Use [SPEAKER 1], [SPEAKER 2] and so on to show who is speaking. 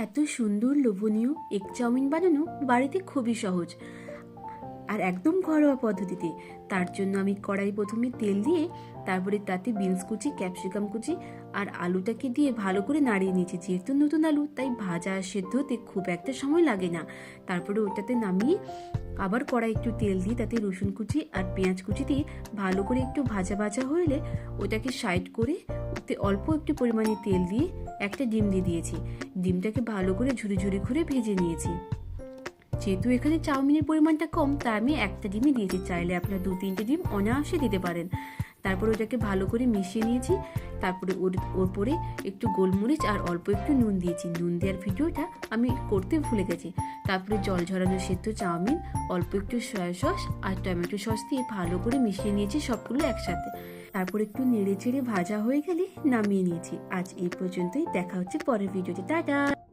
[SPEAKER 1] এত সুন্দর লোভনীয় এগ চাউমিন বানানো বাড়িতে খুবই সহজ আর একদম ঘরোয়া পদ্ধতিতে। তার জন্য আমি কড়াই প্রথমে তেল দিয়ে তারপরে তাতে বিনস কুচি, ক্যাপসিকাম কুচি আর আলুটাকে দিয়ে ভালো করে নাড়িয়ে নিয়েছি। যেহেতু নতুন আলু তাই ভাজা আর সেদ্ধ হতে খুব একটা সময় লাগে না। তারপরে ওটাতে নামিয়ে আবার কড়াই একটু তেল দিয়ে তাতে রসুন কুচি আর পেঁয়াজ কুচি দিয়ে ভালো করে একটু ভাজা ভাজা হলে ওটাকে সাইড করে ওতে অল্প একটু পরিমাণে তেল দিয়ে একটা ডিম দিয়ে দিয়েছি। ডিমটাকে ভালো করে ঝুরি ঝুরি করে ভেজে নিয়েছি। যেহেতু এখানে চাউমিনের পরিমাণটা কম তাই আমি একটা ডিমই দিয়েছি, চাইলে আপনার 2-3টে ডিম অনায়াসে দিতে পারেন। তারপর ওটাকে ভালো করে মিশিয়ে নিয়েছি। তারপরে ওর পরে একটু গোলমরিচ আর অল্প একটু নুন দিয়েছি। নুন দেওয়ার ভিডিওটা আমি করতে ভুলে গেছি। তারপরে জল ঝরানো সেদ্ধ চাউমিন, অল্প একটু সয়া সস আর টমেটো সস দিয়ে ভালো করে মিশিয়ে নিয়েছি সবগুলো একসাথে। তারপর একটু নেড়ে চেড়ে ভাজা হয়ে গেলে নামিয়ে নিয়েছি। আজ এই পর্যন্তই, দেখা হচ্ছে পরের ভিডিওতে। টাটা।